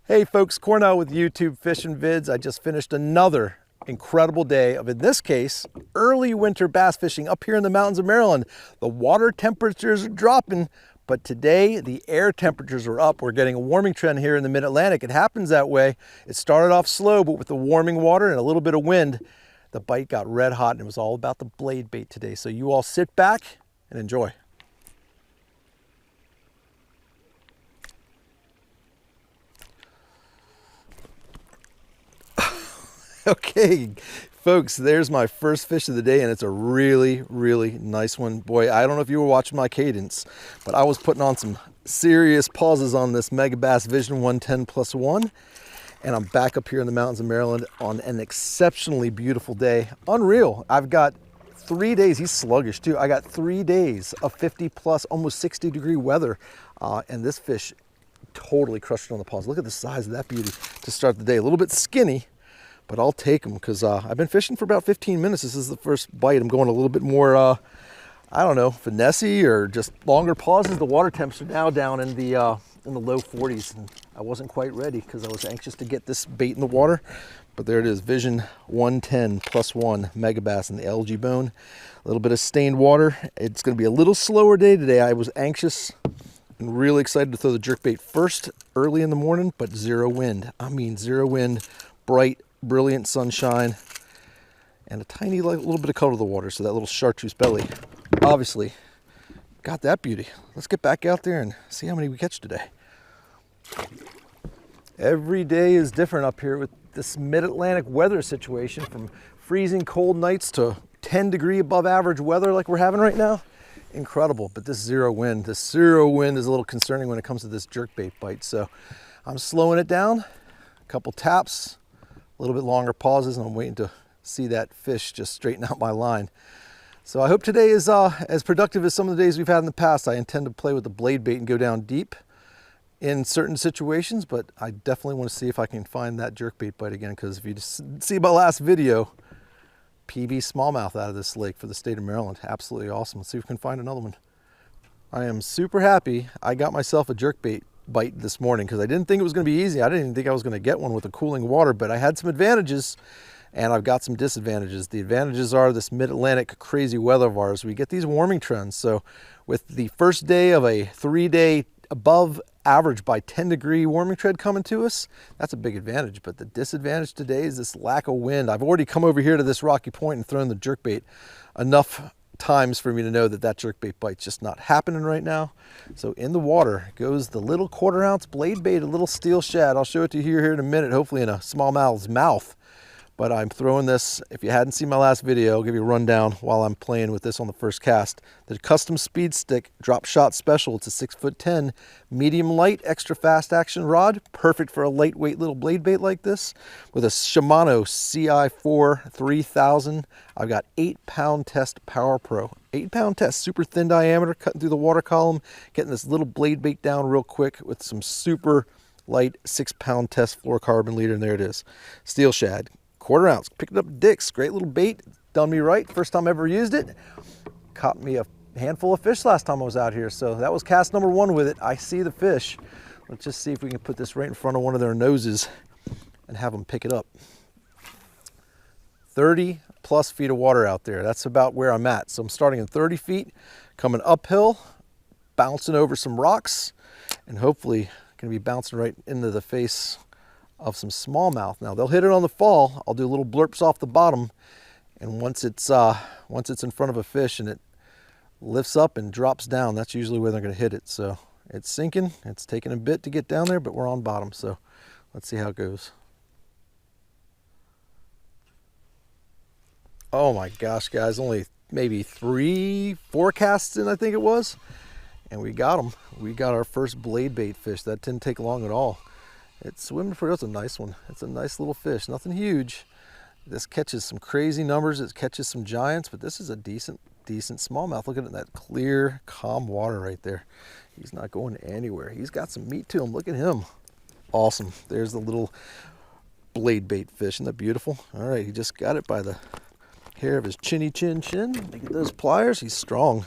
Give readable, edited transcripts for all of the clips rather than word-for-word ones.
Hey folks, Cornell with YouTube Fishing Vids. I just finished another incredible day of, in this case, early winter bass fishing up here in the mountains of Maryland. The water temperatures are dropping, but today the air temperatures are up. We're getting a warming trend here in the mid-Atlantic. It happens that way. It started off slow, but with the warming water and a little bit of wind, the bite got red hot, and it was all about the blade bait today. So you all sit back and enjoy. Okay, folks, there's my first fish of the day, and it's a really, really nice one. Boy, I don't know if you were watching my cadence, but I was putting on some serious pauses on this Mega Bass Vision 110+1, and I'm back up here in the mountains of Maryland on an exceptionally beautiful day. Unreal. I've got 3 days, he's sluggish too. I got 3 days of 50 plus, almost 60-degree weather, and this fish totally crushed it on the paws. Look at the size of that beauty to start the day. A little bit skinny, but I'll take them because I've been fishing for about 15 minutes. This is the first bite. I'm going a little bit more, I don't know, finesse-y or just longer pauses. The water temps are now down in the low 40s, and I wasn't quite ready because I was anxious to get this bait in the water. But there it is, Vision 110+1 Megabass in the algae bone. A little bit of stained water. It's going to be a little slower day today. I was anxious and really excited to throw the jerkbait first early in the morning, but zero wind. I mean zero wind, bright, brilliant sunshine, and a tiny little bit of color to the water. So that little chartreuse belly obviously got that beauty. Let's get back out there and see how many we catch today. Every day is different up here with this mid-Atlantic weather situation, from freezing cold nights to 10-degree above average weather like we're having right now. Incredible. But this zero wind is a little concerning when it comes to this jerkbait bite. So I'm slowing it down, a couple taps, a little bit longer pauses, and I'm waiting to see that fish just straighten out my line. So I hope today is as productive as some of the days we've had in the past. I intend to play with the blade bait and go down deep in certain situations, but I definitely want to see if I can find that jerkbait bite again, because if you just see my last video, PB smallmouth out of this lake for the state of Maryland. Absolutely awesome. Let's see if we can find another one. I am super happy I got myself a jerkbait bite this morning, because I didn't think it was going to be easy. I didn't even think I was going to get one with the cooling water, but I had some advantages and I've got some disadvantages. The advantages are this mid-Atlantic crazy weather of ours. We get these warming trends. So with the first day of a 3-day above average by 10-degree warming trend coming to us, that's a big advantage. But the disadvantage today is this lack of wind. I've already come over here to this rocky point and thrown the jerkbait enough times for me to know that that jerkbait bite's just not happening right now. So in the water goes the little 1/4 ounce blade bait, a little steel shad. I'll show it to you here in a minute, hopefully in a smallmouth's mouth. But I'm throwing this, if you hadn't seen my last video, I'll give you a rundown while I'm playing with this on the first cast. The custom speed stick drop shot special. It's a 6'10", medium light, extra fast action rod. Perfect for a lightweight little blade bait like this. With a Shimano CI4 3000. I've got 8-pound test Power Pro. 8-pound test, super thin diameter, cutting through the water column, getting this little blade bait down real quick with some super light 6-pound test fluorocarbon leader, and there it is. Steel shad. 1/4 ounce, picked it up at Dick's, great little bait, done me right, first time I ever used it. Caught me a handful of fish last time I was out here, so that was cast number 1 with it. I see the fish. Let's just see if we can put this right in front of one of their noses and have them pick it up. 30 plus feet of water out there, that's about where I'm at. So I'm starting at 30 feet, coming uphill, bouncing over some rocks, and hopefully gonna be bouncing right into the face of some smallmouth. Now they'll hit it on the fall. I'll do little blurps off the bottom, and once it's in front of a fish and it lifts up and drops down, that's usually where they're going to hit it. So it's sinking. It's taking a bit to get down there, but we're on bottom. So let's see how it goes. Oh my gosh, guys! Only maybe 3-4 casts in, I think it was, and we got them. We got our first blade bait fish. That didn't take long at all. It's swimming for, it's a nice one. It's a nice little fish, nothing huge. This catches some crazy numbers. It catches some giants, but this is a decent smallmouth. Look at that clear, calm water right there. He's not going anywhere. He's got some meat to him. Look at him. Awesome. There's the little blade bait fish. Isn't that beautiful? All right, he just got it by the hair of his chinny chin. Look at those pliers. He's strong.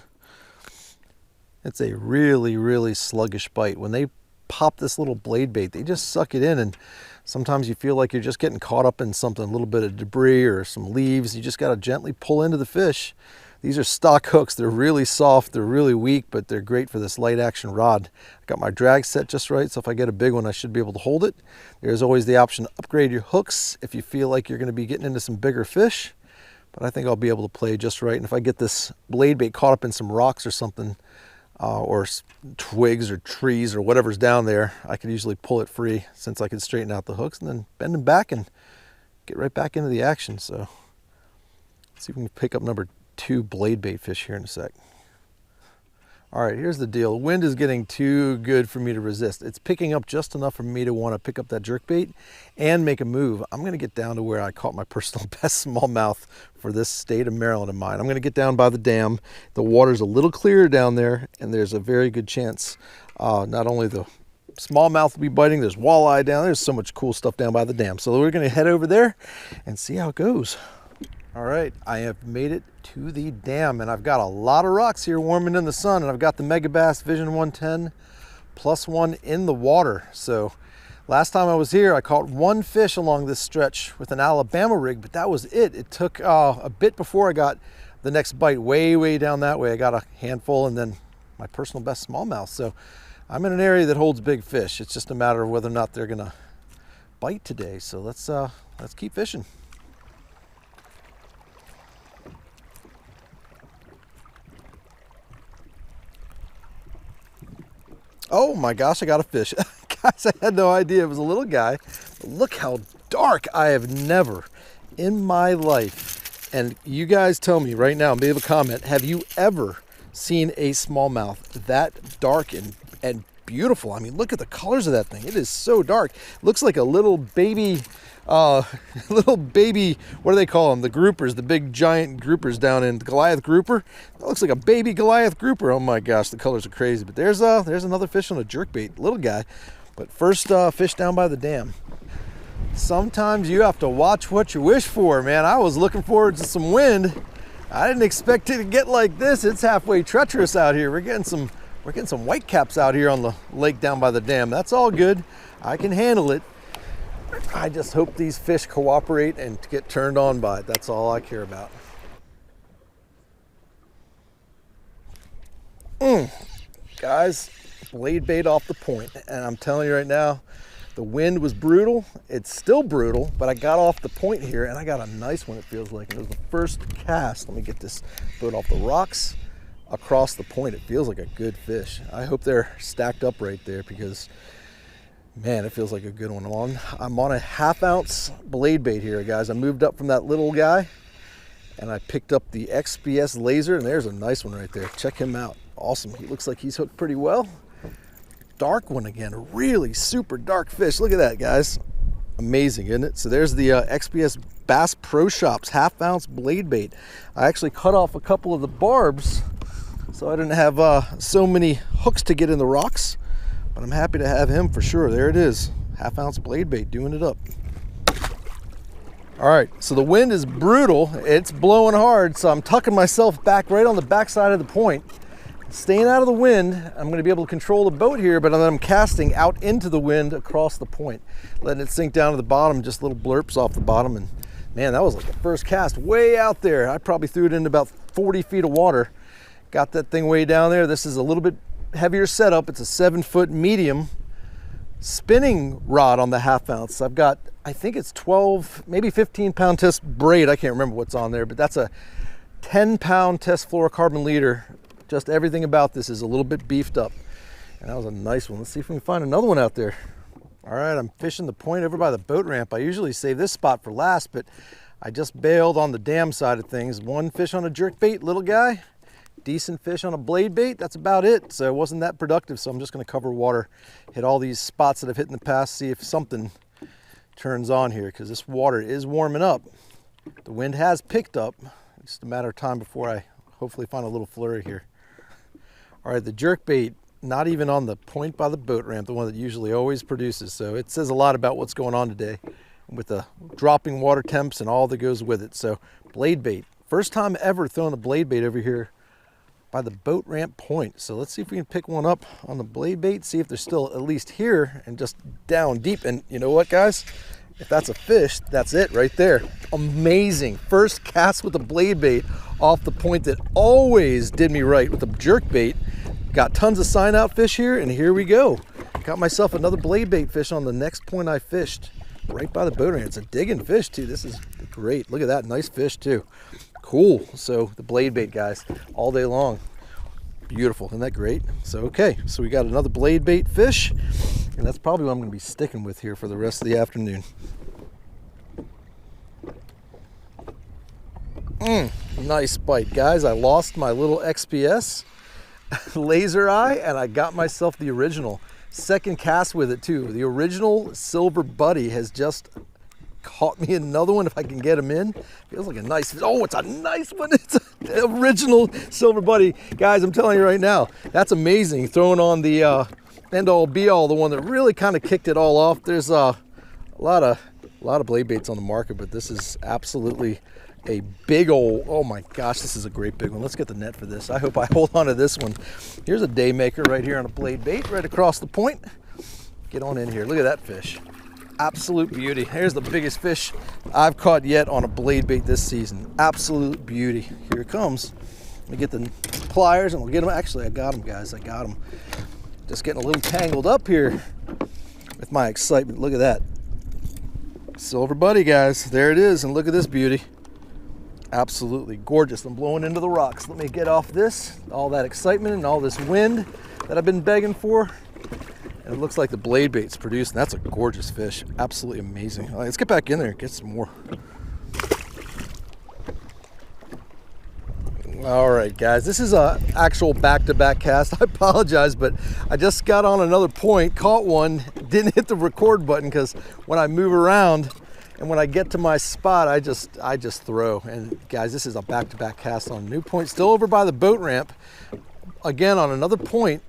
It's a really, really sluggish bite. When they pop this little blade bait, they just suck it in, and sometimes you feel like you're just getting caught up in something, a little bit of debris or some leaves. You just got to gently pull into the fish. These are stock hooks. They're really soft, they're really weak, but they're great for this light action rod. I got my drag set just right, so if I get a big one, I should be able to hold it. There's always the option to upgrade your hooks if you feel like you're going to be getting into some bigger fish, but I think I'll be able to play just right. And if I get this blade bait caught up in some rocks or something, or twigs or trees or whatever's down there, I could usually pull it free, since I can straighten out the hooks and then bend them back and get right back into the action. So let's see if we can pick up number 2 blade bait fish here in a sec. All right, here's the deal. The wind is getting too good for me to resist. It's picking up just enough for me to want to pick up that jerkbait and make a move. I'm going to get down to where I caught my personal best smallmouth for this state of Maryland of mine. I'm going to get down by the dam. The water's a little clearer down there, and there's a very good chance not only the smallmouth will be biting, there's walleye down there. There's so much cool stuff down by the dam. So we're going to head over there and see how it goes. All right, I have made it to the dam, and I've got a lot of rocks here warming in the sun, and I've got the Megabass Vision 110 +1 in the water. So last time I was here, I caught 1 fish along this stretch with an Alabama rig, but that was it. It took a bit before I got the next bite way down that way. I got a handful and then my personal best smallmouth. So I'm in an area that holds big fish. It's just a matter of whether or not they're gonna bite today. So let's keep fishing. Oh my gosh, I got a fish. Guys, I had no idea it was a little guy. Look how dark. I have never in my life, and you guys tell me right now, leave a comment, have you ever seen a smallmouth that dark and beautiful? I mean, look at the colors of that thing. It is so dark. It looks like a little baby, what do they call them? The groupers, the big giant groupers down in Goliath grouper. That looks like a baby Goliath grouper. Oh my gosh, the colors are crazy. But there's another fish on a jerkbait, little guy. But first fish down by the dam. Sometimes you have to watch what you wish for, man. I was looking forward to some wind. I didn't expect it to get like this. It's halfway treacherous out here. We're getting some whitecaps out here on the lake down by the dam. That's all good. I can handle it. I just hope these fish cooperate and get turned on by it. That's all I care about. Guys, blade bait off the point. And I'm telling you right now, the wind was brutal. It's still brutal, but I got off the point here and I got a nice one, it feels like. It was the first cast. Let me get this boat off the rocks across the point. It feels like a good fish. I hope they're stacked up right there because, man, it feels like a good one. I'm on a 1/2 ounce blade bait here, guys. I moved up from that little guy and I picked up the XPS laser, and there's a nice one right there. Check him out. Awesome. He looks like he's hooked pretty well. Dark one again, a really super dark fish. Look at that, guys. Amazing, isn't it? So there's the XPS Bass Pro Shops 1/2 ounce blade bait. I actually cut off a couple of the barbs so I didn't have so many hooks to get in the rocks, but I'm happy to have him for sure. There it is, 1/2 ounce blade bait doing it up. All right, so the wind is brutal. It's blowing hard, so I'm tucking myself back right on the backside of the point. Staying out of the wind, I'm going to be able to control the boat here, but then I'm casting out into the wind across the point, letting it sink down to the bottom, just little blurps off the bottom. And man, that was like the first cast way out there. I probably threw it into about 40 feet of water. Got that thing way down there. This is a little bit heavier setup. It's a 7-foot medium spinning rod on the 1/2 ounce. I've got, I think it's 12, maybe 15 pound test braid. I can't remember what's on there, but that's a 10-pound test fluorocarbon leader. Just everything about this is a little bit beefed up. And that was a nice one. Let's see if we can find another one out there. All right, I'm fishing the point over by the boat ramp. I usually save this spot for last, but I just bailed on the dam side of things. 1 fish on a jerkbait, little guy. Decent fish on a blade bait. That's about it. So it wasn't that productive, so I'm just gonna cover water, hit all these spots that I've hit in the past, see if something turns on here, because this water is warming up. The wind has picked up. It's just a matter of time before I hopefully find a little flurry here. All right, the jerkbait, not even on the point by the boat ramp, the one that usually always produces. So it says a lot about what's going on today with the dropping water temps and all that goes with it. So blade bait, first time ever throwing a blade bait over here by the boat ramp point. So let's see if we can pick one up on the blade bait, see if they're still at least here and just down deep. And you know what, guys? If that's a fish, that's it right there. Amazing. First cast with a blade bait off the point that always did me right with the jerk bait. Got tons of sign out fish here, and here we go. Got myself another blade bait fish on the next point I fished, right by the boat ramp. It's a digging fish too. This is great. Look at that, nice fish too. Cool. So the blade bait, guys, all day long. Beautiful, isn't that great? So okay, so we got another blade bait fish, and that's probably what I'm going to be sticking with here for the rest of the afternoon. Nice bite, guys. I lost my little XPS laser eye, and I got myself the original. Second cast with it too. The original silver buddy has just caught me another one if I can get him in. Feels like a nice, oh, it's a nice one. It's an original silver buddy. Guys, I'm telling you right now, that's amazing. Throwing on the end all be all, the one that really kind of kicked it all off. There's a lot of blade baits on the market, but this is absolutely a big old, oh my gosh, this is a great big one. Let's get the net for this. I hope I hold on to this one. Here's a day maker right here on a blade bait right across the point. Get on in here. Look at that fish. Absolute beauty. Here's the biggest fish I've caught yet on a blade bait this season. Absolute beauty. Here it comes. Let me get the pliers and we'll get him. Actually, I got him, guys. I got him. Just getting a little tangled up here with my excitement. Look at that. Silver buddy, guys. There it is. And look at this beauty. Absolutely gorgeous. I'm blowing into the rocks. Let me get off this. All that excitement and all this wind that I've been begging for. And it looks like the blade bait's produced. That's a gorgeous fish. Absolutely amazing. All right, let's get back in there and get some more. All right, guys, this is a actual back-to-back cast. I apologize, but I just got on another point, caught one, didn't hit the record button because when I move around and when I get to my spot, I just throw. And guys, this is a back-to-back cast on a new point, still over by the boat ramp. Again, on another point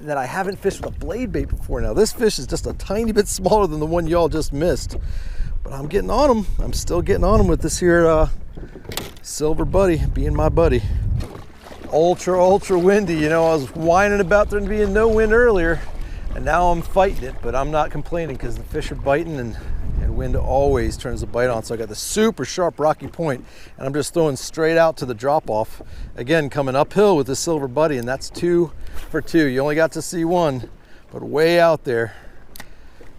that I haven't fished with a blade bait before. Now this fish is just a tiny bit smaller than the one y'all just missed, but I'm getting on him. I'm still getting on him with this here silver buddy being my buddy. Ultra windy. You know, I was whining about there being no wind earlier, and now I'm fighting it, but I'm not complaining because the fish are biting, and wind always turns the bite on. So I got the super sharp rocky point, and I'm just throwing straight out to the drop off. Again, coming uphill with this silver buddy, and that's 2 for 2. You only got to see one, but way out there,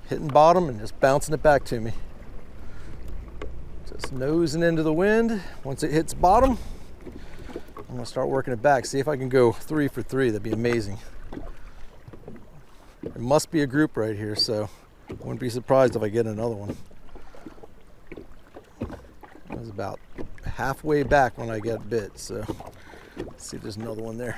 hitting bottom and just bouncing it back to me. Just nosing into the wind. Once it hits bottom, I'm gonna start working it back. See if I can go 3 for 3. That'd be amazing. There must be a group right here, so I wouldn't be surprised if I get another one. I was about halfway back when I got bit, so let's see if there's another one there.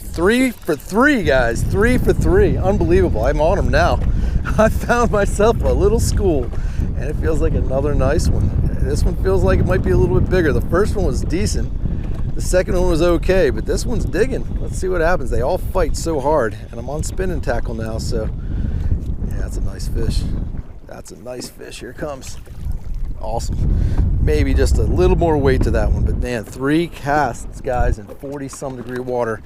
Three for 3, guys. 3 for 3. Unbelievable. I'm on them now. I found myself a little school, and it feels like another nice one. This one feels like it might be a little bit bigger. The first one was decent. The second one was okay, but this one's digging. Let's see what happens. They all fight so hard, and I'm on spinning tackle now, so yeah, that's a nice fish. That's a nice fish. Here it comes. Awesome. Maybe just a little more weight to that one, but man, 3 casts, guys, in 40-some degree water.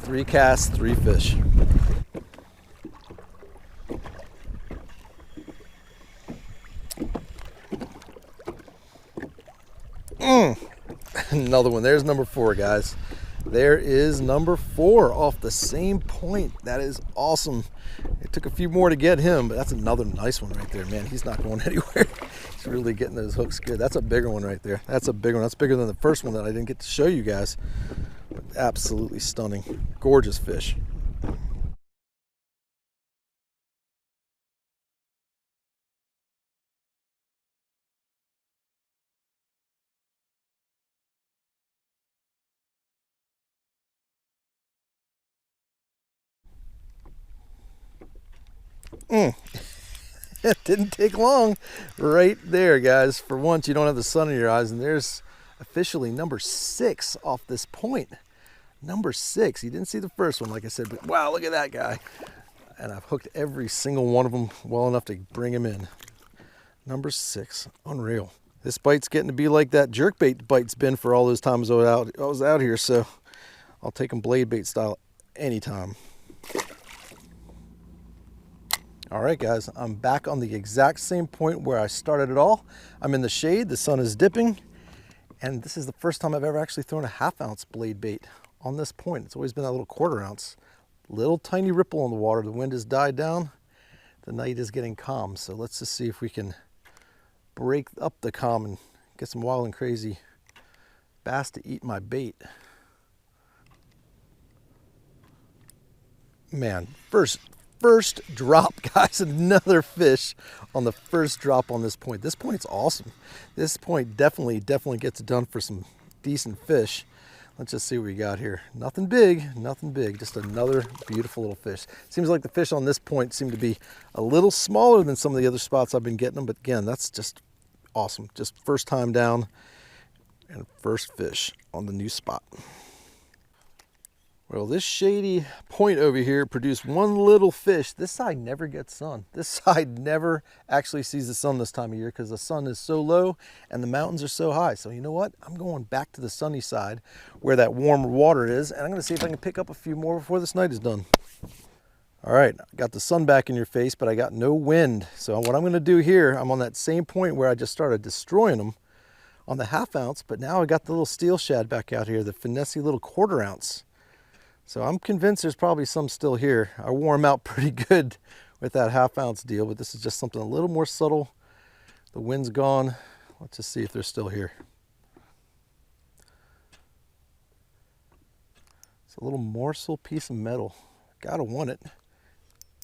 3 casts, 3 fish. Another one. There's number 4, guys. There is number 4 off the same point. That is awesome. It took a few more to get him, but that's another nice one right there, man. He's not going anywhere. He's really getting those hooks good. That's a bigger one right there. That's a big one. That's bigger than the first one that I didn't get to show you guys. But absolutely stunning. Gorgeous fish. It didn't take long. Right there, guys. For once, you don't have the sun in your eyes, and there's officially number 6 off this point. Number 6. You didn't see the first one, like I said, but wow, look at that guy. And I've hooked every single one of them well enough to bring him in. Number 6. Unreal. This bite's getting to be like that jerkbait bite's been for all those times I was out here, so I'll take them blade bait style anytime. All right, guys, I'm back on the exact same point where I started it all. I'm in the shade, the sun is dipping, and this is the first time I've ever actually thrown a 1/2 ounce blade bait on this point. It's always been that little 1/4 ounce. Little tiny ripple in the water. The wind has died down. The night is getting calm, so let's just see if we can break up the calm and get some wild and crazy bass to eat my bait. Man, first drop, guys. Another fish on the first drop on this point. This point's awesome. This point definitely gets it done for some decent fish. Let's just see what we got here. Nothing big, just another beautiful little fish. Seems like the fish on this point seem to be a little smaller than some of the other spots I've been getting them, but again, that's just awesome. Just first time down and first fish on the new spot. Well, this shady point over here produced one little fish. This side never gets sun. This side never actually sees the sun this time of year because the sun is so low and the mountains are so high. So you know what? I'm going back to the sunny side where that warmer water is, and I'm going to see if I can pick up a few more before this night is done. All right, I got the sun back in your face, but I got no wind. So what I'm going to do here, I'm on that same point where I just started destroying them on the 1/2 ounce, but now I got the little steel shad back out here, the finessey little 1/4 ounce. So I'm convinced there's probably some still here. I wore them out pretty good with that 1/2 ounce deal, but this is just something a little more subtle. The wind's gone. Let's just see if they're still here. It's a little morsel piece of metal. Gotta want it.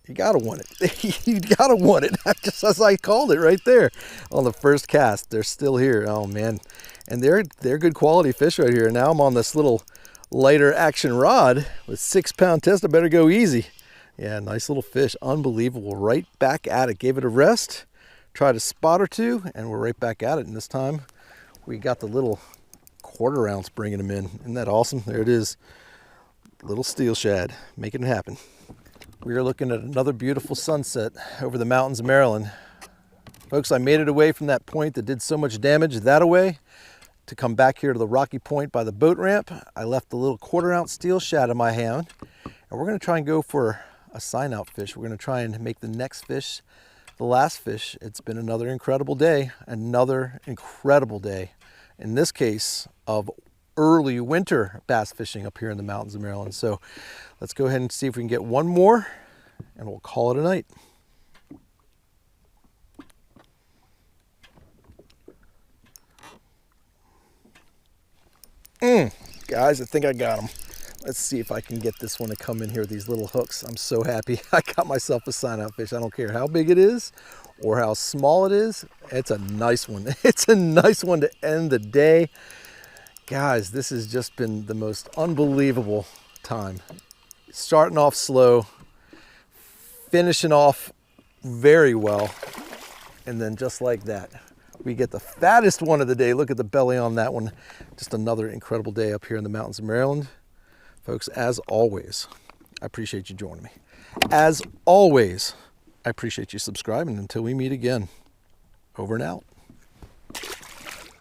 You gotta want it. You gotta want it. Just as I called it right there on the first cast. They're still here. Oh man. And they're good quality fish right here. Now I'm on this little lighter action rod with 6-pound test. I better go easy. Yeah, nice little fish. Unbelievable. Right back at it. Gave it a rest, tried a spot or two, and we're right back at it. And this time we got the little 1/4 ounce bringing them in. Isn't that awesome? There it is. Little steel shad, making it happen. We are looking at another beautiful sunset over the mountains of Maryland. Folks, I made it away from that point that did so much damage that away to come back here to the rocky point by the boat ramp. I left the little 1/4 ounce steel shad in my hand, and we're going to try and go for a sign out fish. We're going to try and make the next fish the last fish. It's been another incredible day, in this case of early winter bass fishing up here in the mountains of Maryland. So let's go ahead and see if we can get one more, and we'll call it a night. Guys, I think I got them. Let's see if I can get this one to come in here with these little hooks. I'm so happy I got myself a sign out fish. I don't care how big it is or how small it is. It's a nice one. It's a nice one to end the day. Guys, this has just been the most unbelievable time. Starting off slow, finishing off very well, and then just like that, we get the fattest one of the day. Look at the belly on that one. Just another incredible day up here in the mountains of Maryland. Folks, as always, I appreciate you joining me. As always, I appreciate you subscribing. Until we meet again, over and out.